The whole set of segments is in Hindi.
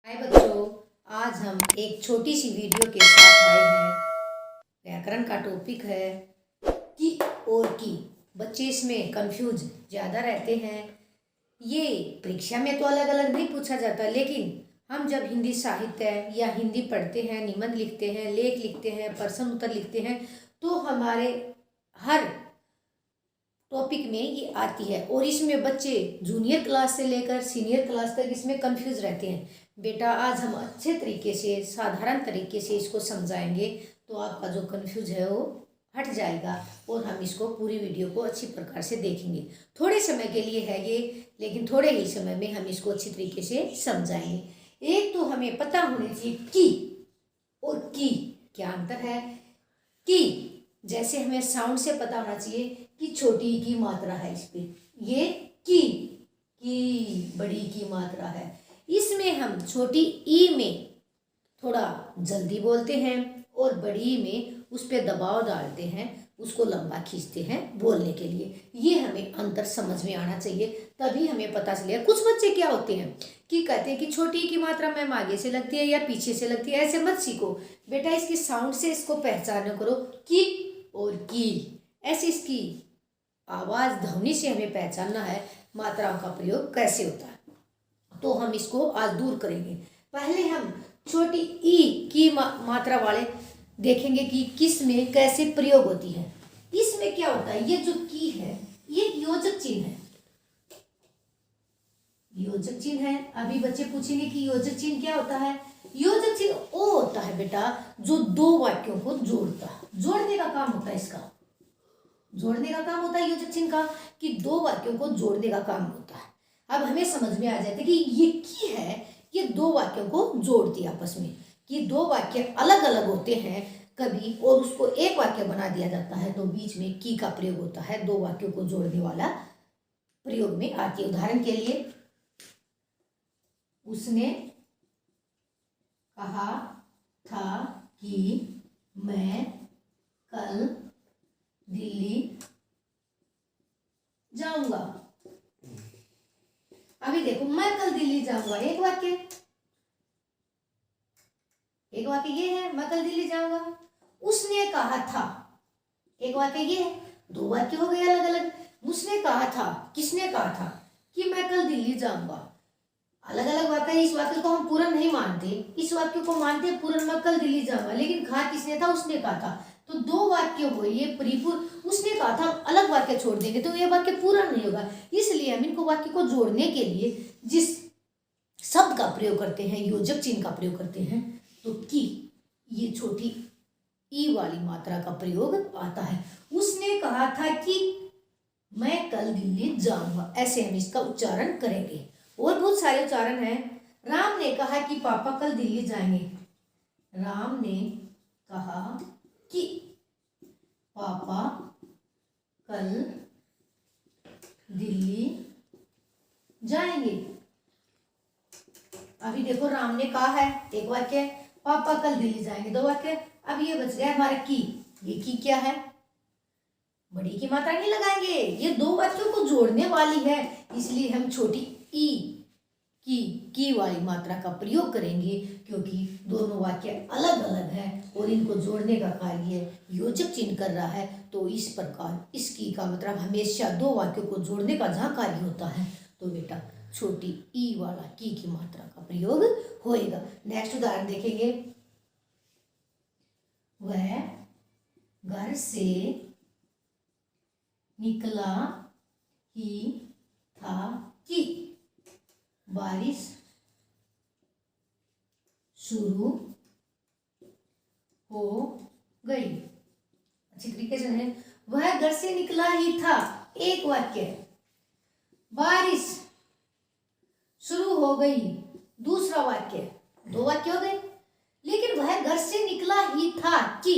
हाय बच्चों, आज हम एक छोटी सी वीडियो के साथ आए हैं। व्याकरण का टॉपिक है की और की। बच्चे इसमें कंफ्यूज ज़्यादा रहते हैं। ये परीक्षा में तो अलग अलग नहीं पूछा जाता, लेकिन हम जब हिंदी साहित्य या हिंदी पढ़ते हैं, निबंध लिखते हैं, लेख लिखते हैं, प्रश्न उत्तर लिखते हैं, तो हमारे हर टॉपिक में ये आती है। और इसमें बच्चे जूनियर क्लास से लेकर सीनियर क्लास तक इसमें कंफ्यूज रहते हैं। बेटा, आज हम अच्छे तरीके से, साधारण तरीके से इसको समझाएंगे, तो आपका जो कंफ्यूज है वो हट जाएगा और हम इसको पूरी वीडियो को अच्छी प्रकार से देखेंगे। थोड़े समय के लिए है ये, लेकिन थोड़े ही समय में हम इसको अच्छी तरीके से समझाएंगे। एक तो हमें पता होनी चाहिए की और की क्या अंतर है। की जैसे हमें साउंड से पता होना चाहिए कि छोटी ई की मात्रा है इस पे, ये की बड़ी की मात्रा है। इसमें हम छोटी ई में थोड़ा जल्दी बोलते हैं और बड़ी में उस पर दबाव डालते हैं, उसको लंबा खींचते हैं बोलने के लिए। ये हमें अंतर समझ में आना चाहिए, तभी हमें पता चलेगा। कुछ बच्चे क्या होते हैं कि कहते हैं कि छोटी ई की मात्रा मैम आगे से लगती है या पीछे से लगती है। ऐसे मत सीखो बेटा, इसकी साउंड से इसको पहचान करो की और की। ऐसे इसकी आवाज़ ध्वनि से हमें पहचानना है मात्राओं का प्रयोग कैसे होता है, तो हम इसको आज दूर करेंगे। पहले हम छोटी ई की मात्रा वाले देखेंगे कि किस में कैसे प्रयोग होती है। इसमें क्या होता है, ये जो की है ये योजक चिन्ह है। योजक चिन्ह है। अभी बच्चे पूछेंगे कि योजक चिन्ह क्या होता है। योजक चिन्ह वो होता है बेटा जो दो वाक्यों को जोड़ता है। जोड़ने का काम होता है इसका, जोड़ने का काम होता है योजक चिन्ह का, कि दो वाक्यों को जोड़ने का काम होता है। अब हमें समझ में आ जाता है कि ये की है, ये दो वाक्यों को जोड़ती है आपस में। कि दो वाक्य अलग अलग होते हैं कभी, और उसको एक वाक्य बना दिया जाता है, तो बीच में की का प्रयोग होता है। दो वाक्यों को जोड़ने वाला प्रयोग में आती है। उदाहरण के लिए, उसने कहा था कि मैं कल दिल्ली जाऊंगा। अभी देखो, मैं कल दिल्ली जाऊंगा एक वाक्य, एक वाक्य ये है, मैं कल दिल्ली जाऊंगा। उसने कहा था, एक वाक्य ये है, दो वाक्य हो गए अलग अलग। उसने कहा था, किसने कहा था कि मैं कल दिल्ली जाऊंगा, अलग अलग वाक्य। इस वाक्य को हम पूर्ण नहीं मानते, इस वाक्य को मानते हैं पूर्ण, मैं कल दिल्ली जाऊंगा। लेकिन कहा किसने था, उसने कहा था, तो दो वाक्य हुए ये परिपूर्ण। उसने कहा था, अलग वाक्य छोड़ देंगे तो ये वाक्य पूरा नहीं होगा। इसलिए हम इनको वाक्य को जोड़ने के लिए जिस शब्द का प्रयोग करते हैं, योजक चिन्ह का प्रयोग करते हैं, तो की ये छोटी ई वाली मात्रा का प्रयोग आता है। उसने कहा था कि मैं कल दिल्ली जाऊंगा, ऐसे हम इसका उच्चारण करेंगे। और बहुत सारे उच्चारण हैं। राम ने कहा कि पापा कल दिल्ली जाएंगे। राम ने कहा कि पापा कल दिल्ली जाएंगे। अभी देखो, राम ने कहा है एक वाक्य, पापा कल दिल्ली जाएंगे दो वाक्य। अब ये बच गया हमारा की। ये की क्या है, बड़ी की मात्रा नहीं लगाएंगे, ये दो वाक्यों को जोड़ने वाली है, इसलिए हम छोटी ई की वाली मात्रा का प्रयोग करेंगे, क्योंकि दोनों वाक्य अलग अलग हैं और इनको जोड़ने का कार्य योजक चिन्ह कर रहा है। तो इस प्रकार इस की का मतलब हमेशा दो वाक्यों को जोड़ने का जहाँ कार्य होता है, तो बेटा छोटी ई वाला की मात्रा का प्रयोग होएगा। नेक्स्ट उदाहरण देखेंगे। वह घर से निकला ही था कि बारिश शुरू हो गई। अच्छी तरीके से है। वह घर से निकला ही था, एक वाक्य। बारिश शुरू हो गई, दूसरा वाक्य। दो वाक्य हो गए। लेकिन वह घर से निकला ही था कि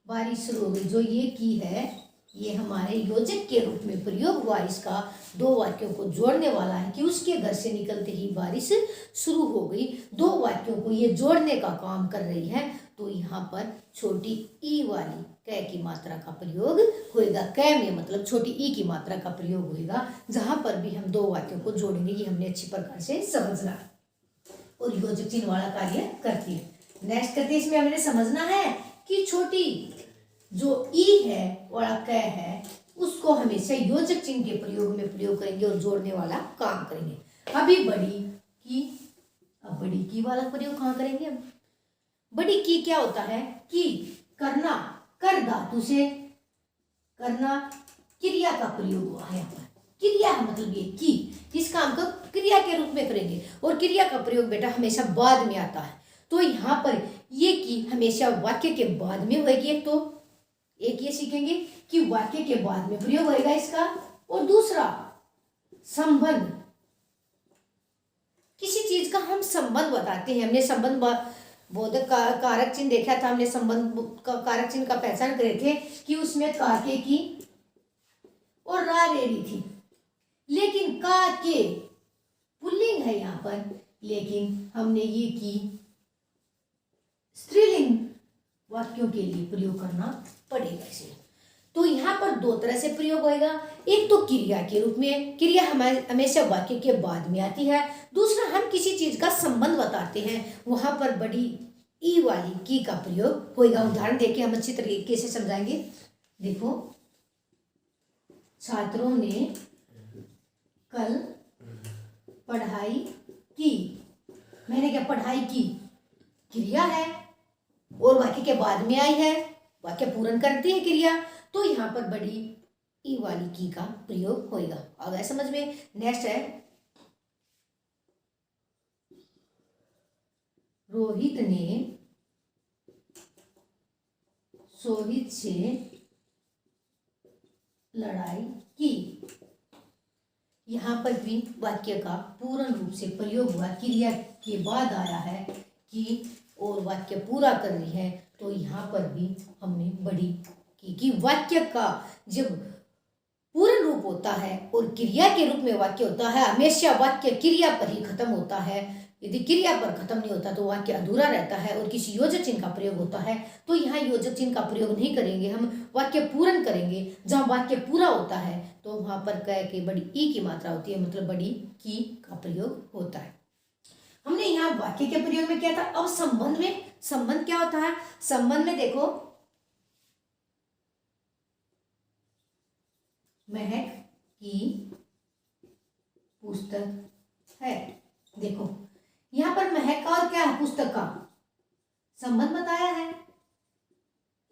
बारिश शुरू हो गई, जो ये की है, ये हमारे योजक के रूप में प्रयोग हुआ। इसका दो वाक्यों को जोड़ने वाला है कि उसके घर से निकलते ही बारिश शुरू हो गई। दो वाक्यों को ये जोड़ने का काम कर रही है, तो यहाँ पर छोटी ई वाली कै की मात्रा का प्रयोग होएगा। कै में मतलब छोटी ई की मात्रा का प्रयोग होएगा। जहाँ पर भी हम दो वाक्यों को जोड़ेंगे, ये हमने अच्छी प्रकार से समझना है। और योजक चिन्ह वाला कार्य करती है। नेक्स्ट करते हैं, इसमें हमने समझना है कि छोटी जो ई है वाला क है उसको हमेशा योजक चिन्ह के प्रयोग में प्रयोग करेंगे और जोड़ने वाला काम करेंगे। अभी बड़ी की, अब बड़ी की वाला प्रयोग कहाँ करेंगे हम? बड़ी की क्या होता है कि करना, कर धातु से करना क्रिया का प्रयोग हुआ है। यहाँ पर क्रिया मतलब ये की, इस काम को क्रिया के रूप में करेंगे और क्रिया का प्रयोग बेटा हमेशा बाद में आता है। तो यहाँ पर ये की हमेशा वाक्य के बाद में होगी। तो एक ये सीखेंगे कि वाक्य के बाद में प्रयोग होगा इसका, और दूसरा संबंध, किसी चीज का हम संबंध बताते हैं। हमने संबंध बोधक कारक चिन्ह देखा था, हमने संबंध का कारक चिन्ह का पहचान करे थे कि उसमें काके की और रा रेडी थी, लेकिन का के पुल्लिंग है यहाँ पर, लेकिन हमने ये की स्त्रीलिंग वाक्यों के लिए प्रयोग करना पड़ेगा इसे। तो यहाँ पर दो तरह से प्रयोग होएगा, एक तो क्रिया के रूप में, क्रिया हमारे हमेशा वाक्य के बाद में आती है। दूसरा हम किसी चीज का संबंध बताते हैं, वहां पर बड़ी ई वाली की का प्रयोग होएगा। उदाहरण देके हम अच्छी तरीके से समझाएंगे। देखो, छात्रों ने कल पढ़ाई की, मैंने क्या पढ़ाई की क्रिया है और वाक्य के बाद में आई है, वाक्य पूर्ण करती है क्रिया, तो यहाँ पर बड़ी ई वाली की का प्रयोग होएगा। आ गया समझ में? नेक्स्ट है, रोहित ने सोहित से लड़ाई की। यहाँ पर भी वाक्य का पूर्ण रूप से प्रयोग हुआ, क्रिया के बाद आया है कि और वाक्य पूरा कर रही है। तो यहाँ पर भी हमने बड़ी की वाक्य का जब पूर्ण रूप होता है और क्रिया के रूप में वाक्य होता है, हमेशा वाक्य क्रिया पर ही खत्म होता है। यदि क्रिया पर खत्म नहीं होता तो वाक्य अधूरा रहता है और किसी योजक चिन्ह का प्रयोग होता है। तो यहाँ योजक चिन्ह का प्रयोग नहीं करेंगे, हम वाक्य पूर्ण करेंगे। जहाँ वाक्य पूरा होता है तो वहां पर क के बड़ी ई की मात्रा होती है, मतलब बड़ी की का प्रयोग होता है। हमने यहाँ वाक्य के प्रयोग में किया था। अब संबंध में, संबंध क्या होता है? संबंध में देखो, महक की पुस्तक है। देखो यहाँ पर महक का और क्या है, पुस्तक का संबंध बताया है,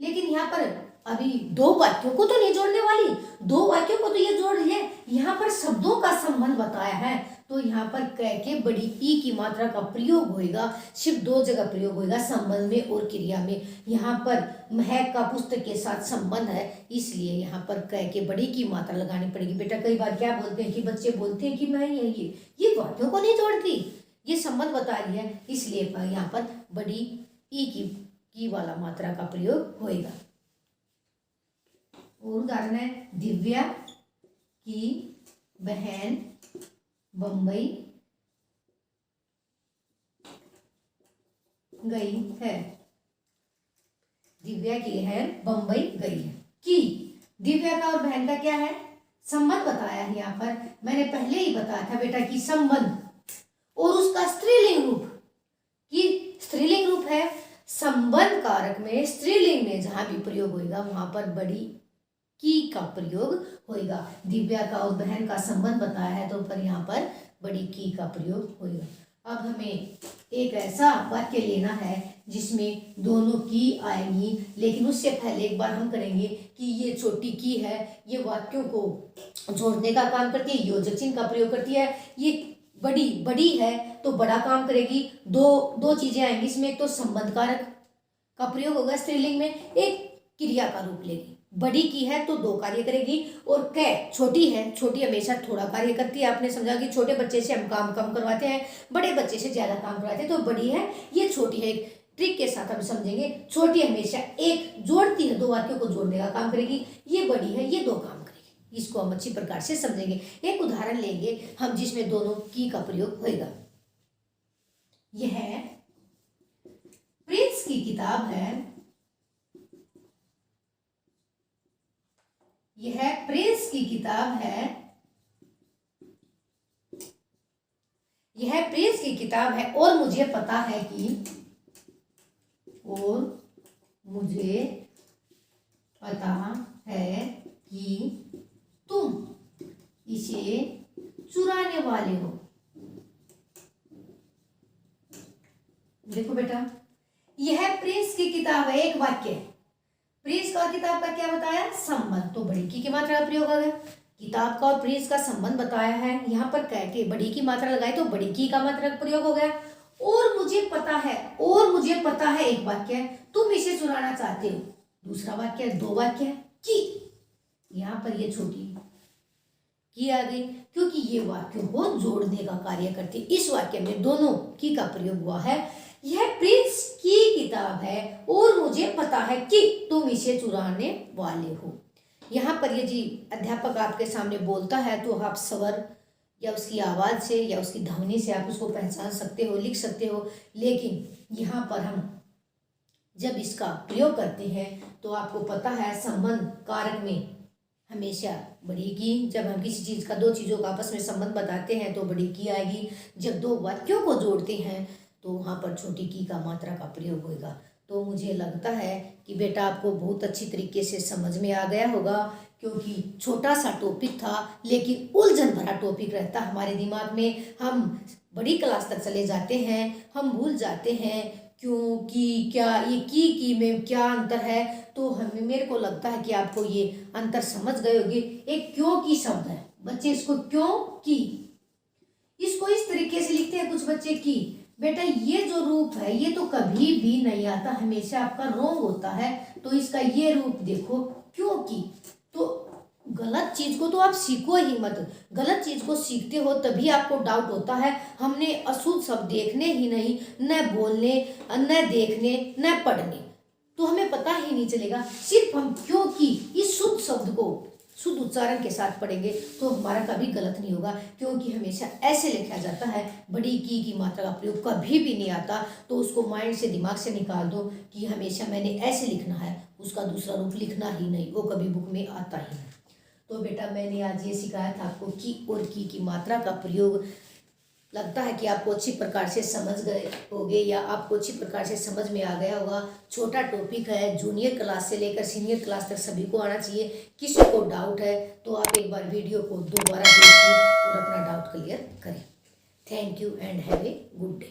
लेकिन यहाँ पर अभी दो वाक्यों को तो नहीं जोड़ने वाली, दो वाक्यों को तो ये जोड़ रही है। यहाँ पर शब्दों का संबंध बताया है, तो यहाँ पर कह के बड़ी ई की मात्रा का प्रयोग होएगा। सिर्फ दो जगह प्रयोग होएगा, संबंध में और क्रिया में। यहाँ पर महक का पुस्तक के साथ संबंध है, इसलिए यहाँ पर कह के बड़ी की मात्रा लगानी पड़ेगी। बेटा कई बार क्या बोलते हैं कि बच्चे बोलते हैं कि मैं ये वाक्यों को नहीं जोड़ती, ये संबंध बता रही है, इसलिए यहाँ पर बड़ी ई की वाला मात्रा का प्रयोग होएगा। और उदाहरण है, दिव्या की बहन बंबई गई है। दिव्या की है बंबई गई है। कि दिव्या का और बहन का क्या है, संबंध बताया है। यहाँ पर मैंने पहले ही बताया था बेटा कि संबंध और उसका स्त्रीलिंग रूप, कि स्त्रीलिंग रूप है। संबंध कारक में स्त्रीलिंग में जहां भी प्रयोग होगा वहां पर बड़ी की का प्रयोग होएगा। दिव्या का और बहन का संबंध बताया है तो पर यहाँ पर बड़ी की का प्रयोग होएगा। अब हमें एक ऐसा वाक्य लेना है जिसमें दोनों की आएंगी, लेकिन उससे पहले एक बार हम करेंगे कि ये छोटी की है, ये वाक्यों को जोड़ने का काम करती है, योजक चिन्ह का प्रयोग करती है। ये बड़ी है तो बड़ा काम करेगी। दो चीजें आएंगी इसमें, एक तो संबंध कारक का प्रयोग होगा स्त्रीलिंग में, एक क्रिया का रूप लेगी। बड़ी की है तो दो कार्य करेगी, और कै छोटी है, छोटी हमेशा थोड़ा कार्य करती है। आपने समझा कि छोटे बच्चे से हम काम कम करवाते हैं, बड़े बच्चे से ज्यादा काम करवाते हैं। तो बड़ी है, ये छोटी है। एक ट्रिक के साथ हम समझेंगे, छोटी हमेशा एक जोड़ती है, दो वाक्यों को जोड़ने का काम करेगी। ये बड़ी है, ये दो काम करेगी। इसको हम अच्छी प्रकार से समझेंगे। एक उदाहरण लेंगे हम जिसमें दोनों की का प्रयोग होगा। यह प्रिंस की किताब है, यह प्रिंस की किताब है, यह प्रिंस की किताब है और मुझे पता है कि तुम इसे चुराने वाले हो। देखो बेटा, यह प्रिंस की किताब है। एक वाक्य, प्रिंस का और किताब का क्या बताया? संबंध। तो बड़ी की मात्रा का प्रयोग आ गया। किताब का और प्रिंस का संबंध बताया है, यहाँ पर कह के बड़ी की मात्रा लगाई तो बड़ी की का मात्रा का प्रयोग हो गया। और मुझे पता है, एक वाक्य है, तुम इसे चुराना चाहते हो। दूसरा वाक्य है, दो वाक्य है कि, यहाँ पर ये छोटी की आ गई क्योंकि ये वाक्य को जोड़ने का कार्य करती। इस वाक्य में दोनों की का प्रयोग हुआ है। यह प्रिंस की किताब है और मुझे पता है कि तुम इसे चुराने वाले हो। यहाँ पर ये जी अध्यापक आपके सामने बोलता है तो आप स्वर या उसकी आवाज से या उसकी ध्वनि से आप उसको पहचान सकते हो, लिख सकते हो। लेकिन यहाँ पर हम जब इसका प्रयोग करते हैं तो आपको पता है संबंध कारक में हमेशा बड़ी की, जब हम किसी चीज का, दो चीजों का आपस में संबंध बताते हैं तो बड़ी की आएगी। जब दो वाक्यों को जोड़ते हैं तो वहाँ पर छोटी की का मात्रा का प्रयोग होगा। तो मुझे लगता है कि बेटा आपको बहुत अच्छी तरीके से समझ में आ गया होगा, क्योंकि छोटा सा टॉपिक था लेकिन उलझन भरा टॉपिक रहता हमारे दिमाग में। हम बड़ी क्लास तक चले जाते हैं, हम भूल जाते हैं क्यों, की, क्या, ये की में क्या अंतर है। तो हमें, मेरे को लगता है कि आपको ये अंतर समझ गए होंगे। एक क्यों की शब्द है, बच्चे इसको क्यों की, इसको इस तरीके से लिखते हैं कुछ बच्चे की। बेटा ये जो रूप है ये तो कभी भी नहीं आता, हमेशा आपका रोंग होता है। तो इसका ये रूप देखो, क्योंकि। तो गलत चीज को तो आप सीखो ही मत, गलत चीज को सीखते हो तभी आपको डाउट होता है। हमने अशुद्ध शब्द देखने ही नहीं, न बोलने, न देखने, न पढ़ने, तो हमें पता ही नहीं चलेगा। सिर्फ हम क्योंकि इस शुद्ध शब्द को शुद्ध उच्चारण के साथ पढ़ेंगे तो हमारा कभी गलत नहीं होगा, क्योंकि हमेशा ऐसे लिखा जाता है। बड़ी की मात्रा का प्रयोग कभी भी नहीं आता, तो उसको माइंड से, दिमाग से निकाल दो कि हमेशा मैंने ऐसे लिखना है, उसका दूसरा रूप लिखना ही नहीं, वो कभी बुक में आता ही नहीं। तो बेटा मैंने आज ये सिखाया था आपको की और की मात्रा का प्रयोग। लगता है कि आपको अच्छी प्रकार से समझ गए होंगे या आपको अच्छी प्रकार से समझ में आ गया होगा। छोटा टॉपिक है, जूनियर क्लास से लेकर सीनियर क्लास तक सभी को आना चाहिए। किसी को डाउट है तो आप एक बार वीडियो को दोबारा देखिए और अपना डाउट क्लियर करें। Thank you and have a good day.